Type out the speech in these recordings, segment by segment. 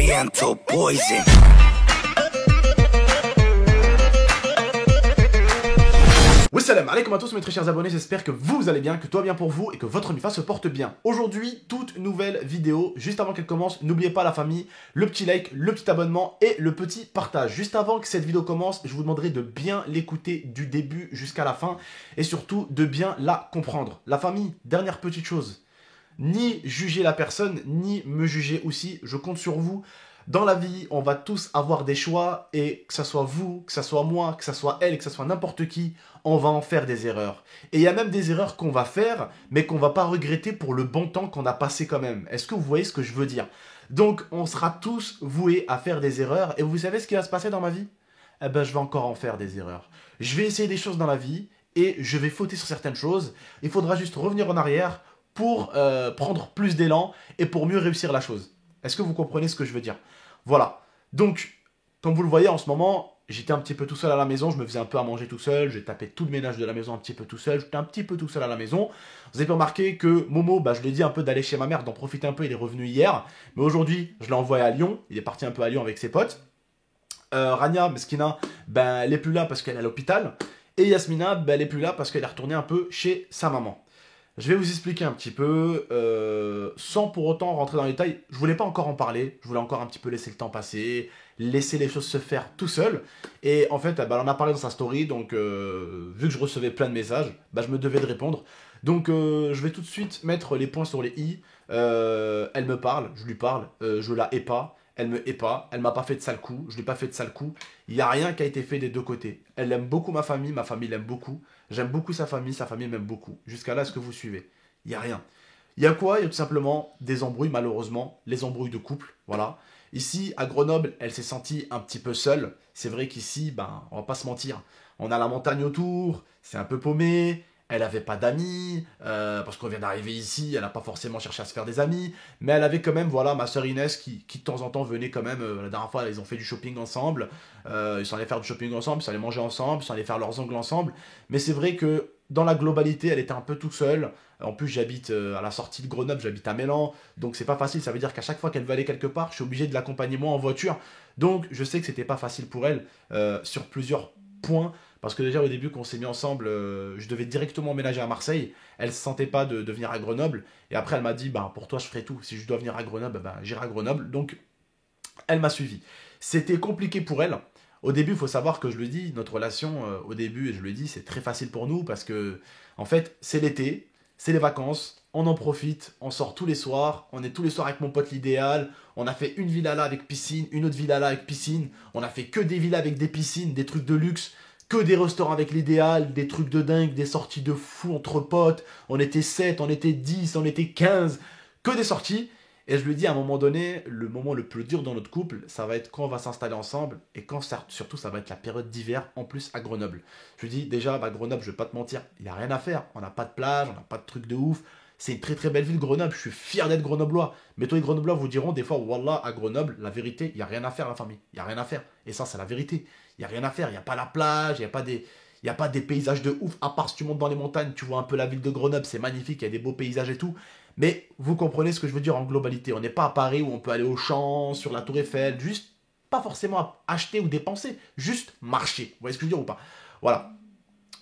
Oriental poison. Salam alaikum à tous mes très chers abonnés, j'espère que vous allez bien, que tout va bien pour vous et que votre MIFA se porte bien. Aujourd'hui, toute nouvelle vidéo. Juste avant qu'elle commence, n'oubliez pas la famille, le petit like, le petit abonnement et le petit partage. Juste avant que cette vidéo commence, je vous demanderai de bien l'écouter du début jusqu'à la fin et surtout de bien la comprendre. La famille, dernière petite chose, ni juger la personne, ni me juger aussi, je compte sur vous. Dans la vie, on va tous avoir des choix et que ce soit vous, que ce soit moi, que ce soit elle, que ce soit n'importe qui, on va en faire des erreurs. Et il y a même des erreurs qu'on va faire, mais qu'on va pas regretter pour le bon temps qu'on a passé quand même. Est-ce que vous voyez ce que je veux dire? Donc, on sera tous voués à faire des erreurs. Et vous savez ce qui va se passer dans ma vie? Eh ben, je vais encore en faire des erreurs. Je vais essayer des choses dans la vie et je vais fauter sur certaines choses. Il faudra juste revenir en arrière pour prendre plus d'élan et pour mieux réussir la chose. Est-ce que vous comprenez ce que je veux dire? Voilà. Donc, comme vous le voyez en ce moment, j'étais un petit peu tout seul à la maison, je me faisais un peu à manger tout seul, j'ai tapé tout le ménage de la maison un petit peu tout seul, j'étais un petit peu tout seul à la maison. Vous avez pu remarquer que Momo, je lui ai dit un peu d'aller chez ma mère, d'en profiter un peu, il est revenu hier. Mais aujourd'hui, je l'ai envoyé à Lyon, il est parti un peu à Lyon avec ses potes. Rania, Meskina, elle est plus là parce qu'elle est à l'hôpital. Et Yasmina, elle est plus là parce qu'elle est retournée un peu chez sa maman. Je vais vous expliquer un petit peu, sans pour autant rentrer dans les détails. Je voulais pas encore en parler, je voulais encore un petit peu laisser le temps passer, laisser les choses se faire tout seul. Et en fait, elle en a parlé dans sa story, donc vu que je recevais plein de messages, je me devais de répondre. Donc je vais tout de suite mettre les points sur les i. Elle me parle, je lui parle, je la hais pas. Elle me hait pas, elle m'a pas fait de sale coup, je lui ai pas fait de sale coup. Il n'y a rien qui a été fait des deux côtés. Elle aime beaucoup ma famille l'aime beaucoup. J'aime beaucoup sa famille m'aime beaucoup. Jusqu'à là, est-ce que vous suivez? Il n'y a rien. Il y a quoi? Il y a tout simplement des embrouilles, malheureusement, les embrouilles de couple, voilà. Ici, à Grenoble, elle s'est sentie un petit peu seule. C'est vrai qu'ici, on va pas se mentir, on a la montagne autour, c'est un peu paumé. Elle n'avait pas d'amis, parce qu'on vient d'arriver ici, elle n'a pas forcément cherché à se faire des amis, mais elle avait quand même, voilà, ma soeur Inès qui de temps en temps venait quand même, la dernière fois, ils ont fait du shopping ensemble, ils sont allés faire du shopping ensemble, ils sont allés manger ensemble, ils sont allés faire leurs ongles ensemble, mais c'est vrai que dans la globalité, elle était un peu toute seule. En plus, j'habite à la sortie de Grenoble, j'habite à Mélan, donc c'est pas facile, ça veut dire qu'à chaque fois qu'elle veut aller quelque part, je suis obligé de l'accompagner moi en voiture, donc je sais que c'était pas facile pour elle, sur plusieurs points. Parce que déjà au début quand on s'est mis ensemble, je devais directement emménager à Marseille. Elle ne se sentait pas de venir à Grenoble. Et après elle m'a dit, pour toi je ferai tout. Si je dois venir à Grenoble, j'irai à Grenoble. Donc elle m'a suivi. C'était compliqué pour elle. Au début, il faut savoir que je le dis, notre relation au début, et je le dis, c'est très facile pour nous. Parce que en fait, c'est l'été, c'est les vacances. On en profite, on sort tous les soirs. On est tous les soirs avec mon pote l'idéal. On a fait une villa là avec piscine, une autre villa là avec piscine. On a fait que des villas avec des piscines, des trucs de luxe. Que des restaurants avec l'idéal, des trucs de dingue, des sorties de fou entre potes. On était 7, on était 10, on était 15. Que des sorties. Et je lui dis à un moment donné, le moment le plus dur dans notre couple, ça va être quand on va s'installer ensemble. Et quand surtout, ça va être la période d'hiver, en plus à Grenoble. Je lui dis déjà, Grenoble, je vais pas te mentir, il n'y a rien à faire. On n'a pas de plage, on n'a pas de trucs de ouf. C'est une très très belle ville, Grenoble. Je suis fier d'être grenoblois. Mais tous les grenoblois vous diront des fois, Wallah, à Grenoble, la vérité, il n'y a rien à faire, la famille. Il n'y a rien à faire. Et ça, c'est la vérité. Il n'y a rien à faire. Il n'y a pas la plage, il n'y a pas des paysages de ouf. À part si tu montes dans les montagnes, tu vois un peu la ville de Grenoble, c'est magnifique, il y a des beaux paysages et tout. Mais vous comprenez ce que je veux dire en globalité. On n'est pas à Paris où on peut aller au champ, sur la Tour Eiffel, juste pas forcément acheter ou dépenser, juste marcher. Vous voyez ce que je veux dire ou pas? Voilà.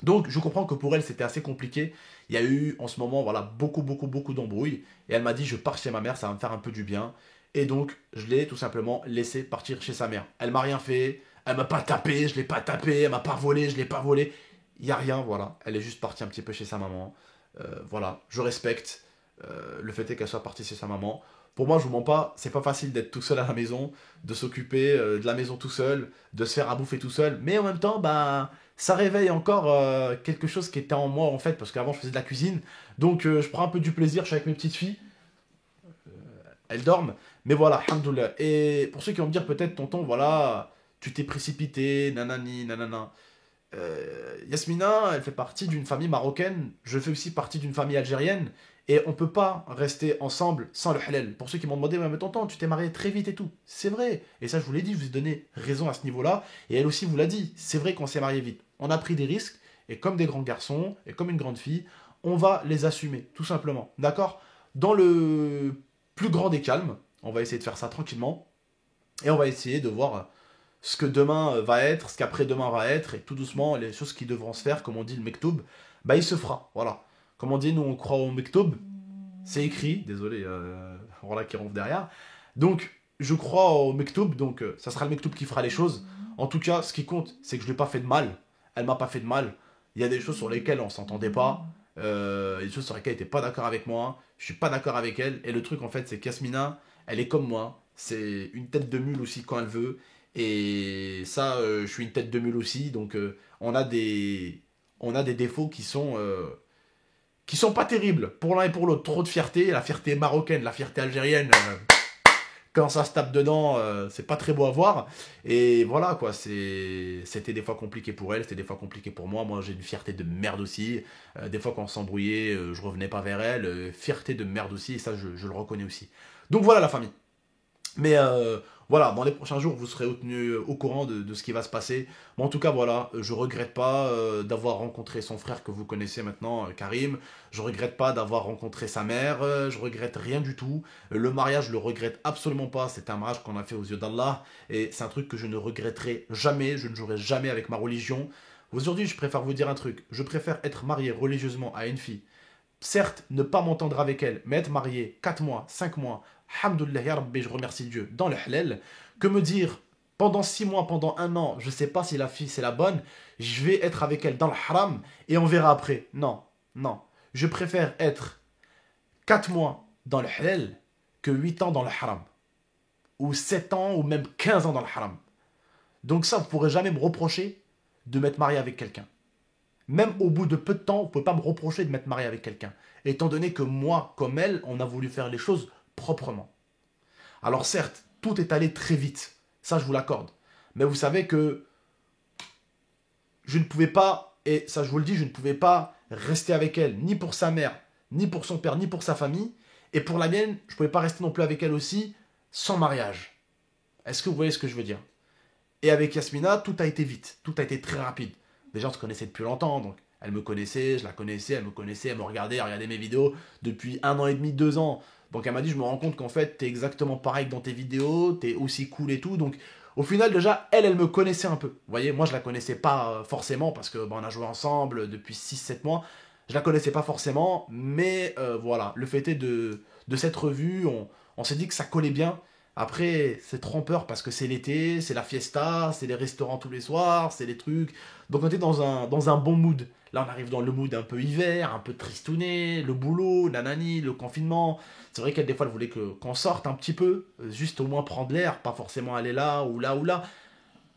Donc, je comprends que pour elle, c'était assez compliqué. Il y a eu, en ce moment, beaucoup d'embrouilles. Et elle m'a dit, je pars chez ma mère, ça va me faire un peu du bien. Et donc, je l'ai tout simplement laissé partir chez sa mère. Elle m'a rien fait, elle m'a pas tapé, je l'ai pas tapé, elle m'a pas volé, je l'ai pas volé. Il y a rien, voilà. Elle est juste partie un petit peu chez sa maman. Voilà, je respecte le fait est qu'elle soit partie chez sa maman. Pour moi, je vous mens pas, c'est pas facile d'être tout seul à la maison, de s'occuper de la maison tout seul, de se faire à bouffer tout seul. Mais en même temps, ça réveille encore quelque chose qui était en moi en fait, parce qu'avant je faisais de la cuisine. Donc je prends un peu du plaisir, je suis avec mes petites filles. Elles dorment. Mais voilà, alhamdoulilah. Et pour ceux qui vont me dire peut-être, tonton, voilà, tu t'es précipité, nanani, nanana. Yasmina, elle fait partie d'une famille marocaine, je fais aussi partie d'une famille algérienne, et on peut pas rester ensemble sans le halal. Pour ceux qui m'ont demandé, mais tonton, tu t'es marié très vite et tout. C'est vrai, et ça je vous l'ai dit, je vous ai donné raison à ce niveau-là, et elle aussi vous l'a dit, c'est vrai qu'on s'est marié vite. On a pris des risques, et comme des grands garçons, et comme une grande fille, on va les assumer, tout simplement. D'accord? Dans le plus grand des calmes, on va essayer de faire ça tranquillement, Et on va essayer de voir ce que demain va être, ce qu'après-demain va être, et tout doucement, les choses qui devront se faire, comme on dit le mektoub, bah il se fera, voilà. Comme on dit, nous on croit au mektoub, c'est écrit, désolé, voilà qui ronfle derrière. Donc, je crois au mektoub, donc ça sera le mektoub qui fera les choses. En tout cas, ce qui compte, c'est que je ne lui ai pas fait de mal, elle m'a pas fait de mal. Il y a des choses sur lesquelles on s'entendait pas, des choses sur lesquelles elle n'était pas d'accord avec moi, je suis pas d'accord avec elle, et le truc en fait, c'est qu'Yasmina, elle est comme moi, c'est une tête de mule aussi quand elle veut, et ça, je suis une tête de mule aussi, donc on a des défauts qui sont pas terribles pour l'un et pour l'autre. Trop de fierté, la fierté marocaine, la fierté algérienne, quand ça se tape dedans, c'est pas très beau à voir. Et voilà quoi, c'était des fois compliqué pour elle, c'était des fois compliqué pour moi. Moi j'ai une fierté de merde aussi. Des fois quand on s'embrouillait, je revenais pas vers elle. Fierté de merde aussi, et ça je le reconnais aussi. Donc voilà la famille. Mais voilà, dans les prochains jours, vous serez tenu au courant de ce qui va se passer. Mais en tout cas, voilà, je regrette pas d'avoir rencontré son frère que vous connaissez maintenant, Karim. Je regrette pas d'avoir rencontré sa mère. Je regrette rien du tout. Le mariage, je le regrette absolument pas. C'est un mariage qu'on a fait aux yeux d'Allah. Et c'est un truc que je ne regretterai jamais. Je ne jouerai jamais avec ma religion. Aujourd'hui, je préfère vous dire un truc. Je préfère être marié religieusement à une fille. Certes, ne pas m'entendre avec elle, mais être marié 4 mois, 5 mois, Alhamdoulilah, ya Rabbi, je remercie Dieu, dans le halal, que me dire pendant 6 mois, pendant un an, je sais pas si la fille c'est la bonne, je vais être avec elle dans le haram et on verra après. Non, non. Je préfère être 4 mois dans le halal que 8 ans dans le haram. Ou 7 ans, ou même 15 ans dans le haram. Donc ça, vous pourrez jamais me reprocher de m'être marié avec quelqu'un. Même au bout de peu de temps, vous ne pouvez pas me reprocher de m'être marié avec quelqu'un. Étant donné que moi, comme elle, on a voulu faire les choses proprement. Alors certes, tout est allé très vite. Ça, je vous l'accorde. Mais vous savez que je ne pouvais pas, et ça je vous le dis, je ne pouvais pas rester avec elle, ni pour sa mère, ni pour son père, ni pour sa famille. Et pour la mienne, je ne pouvais pas rester non plus avec elle aussi, sans mariage. Est-ce que vous voyez ce que je veux dire? Et avec Yasmina, tout a été vite. Tout a été très rapide. Déjà, on se connaissait depuis longtemps, donc elle me connaissait, je la connaissais, elle me connaissait, elle me regardait, elle regardait mes vidéos depuis 1 an et demi, 2 ans. Donc elle m'a dit, je me rends compte qu'en fait, t'es exactement pareil que dans tes vidéos, t'es aussi cool et tout. Donc au final, déjà, elle me connaissait un peu. Vous voyez, moi, je la connaissais pas forcément, parce que on a joué ensemble depuis 6 7 mois. Je la connaissais pas forcément, mais voilà, le fait est de cette revue, on s'est dit que ça collait bien. Après, c'est trompeur parce que c'est l'été, c'est la fiesta, c'est les restaurants tous les soirs, c'est les trucs. Donc on était dans un bon mood. Là, on arrive dans le mood un peu hiver, un peu tristouné, le boulot, nanani, le confinement. C'est vrai qu'elle, des fois, elle voulait qu'on sorte un petit peu, juste au moins prendre l'air, pas forcément aller là ou là ou là.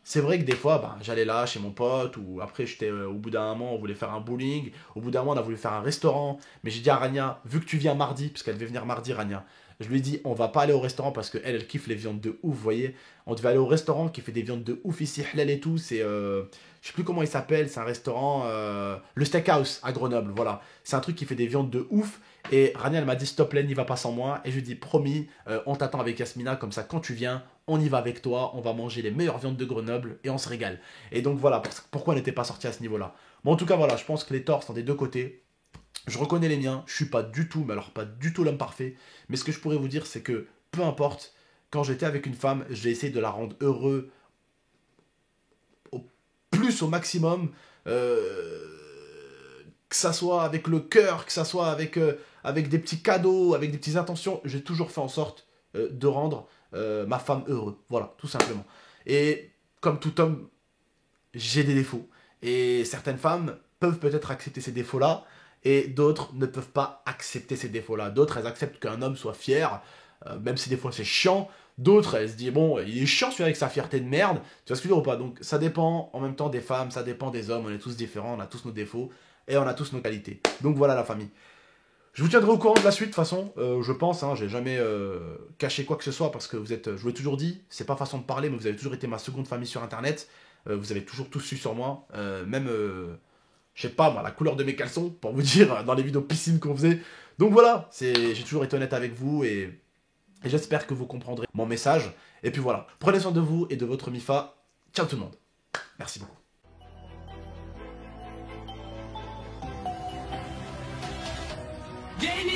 C'est vrai que des fois, ben, j'allais là chez mon pote, ou après, j'étais au bout d'un moment, on voulait faire un bowling, au bout d'un moment, on a voulu faire un restaurant. Mais j'ai dit à Rania, vu que tu viens mardi, parce qu'elle devait venir mardi, Rania, je lui ai dit, on va pas aller au restaurant parce qu'elle, elle kiffe les viandes de ouf, vous voyez. On devait aller au restaurant qui fait des viandes de ouf ici, halal et tout. C'est, je sais plus comment il s'appelle, c'est un restaurant, le Steakhouse à Grenoble, voilà. C'est un truc qui fait des viandes de ouf. Et Rania, elle m'a dit, stop, n'y va pas sans moi. Et je lui ai dit, promis, on t'attend avec Yasmina, comme ça, quand tu viens, on y va avec toi, on va manger les meilleures viandes de Grenoble et on se régale. Et donc voilà, pourquoi on n'était pas sorti à ce niveau-là. Bon, en tout cas, voilà, je pense que les torts sont des deux côtés. Je reconnais les miens, je suis pas du tout, mais alors pas du tout l'homme parfait. Mais ce que je pourrais vous dire, c'est que peu importe, quand j'étais avec une femme, j'ai essayé de la rendre heureuse au plus au maximum. Que ça soit avec le cœur, que ça soit avec des petits cadeaux, avec des petites intentions, j'ai toujours fait en sorte de rendre ma femme heureuse. Voilà, tout simplement. Et comme tout homme, j'ai des défauts. Et certaines femmes peuvent peut-être accepter ces défauts-là, et d'autres ne peuvent pas accepter ces défauts-là. D'autres, elles acceptent qu'un homme soit fier, même si des fois c'est chiant. D'autres, elles se disent, bon, il est chiant celui avec sa fierté de merde. Tu vois ce que je veux dire ou pas? Donc ça dépend en même temps des femmes, ça dépend des hommes, on est tous différents, on a tous nos défauts, et on a tous nos qualités. Donc voilà la famille. Je vous tiendrai au courant de la suite, de toute façon, je pense, hein, j'ai jamais caché quoi que ce soit, parce que vous êtes, je vous l'ai toujours dit, c'est pas façon de parler, mais vous avez toujours été ma seconde famille sur Internet, vous avez toujours tout su sur moi, même, je sais pas, moi, la couleur de mes caleçons, pour vous dire, dans les vidéos piscine qu'on faisait. Donc voilà, j'ai toujours été honnête avec vous, et j'espère que vous comprendrez mon message. Et puis voilà, prenez soin de vous et de votre MIFA. Ciao tout le monde. Merci beaucoup. Gagné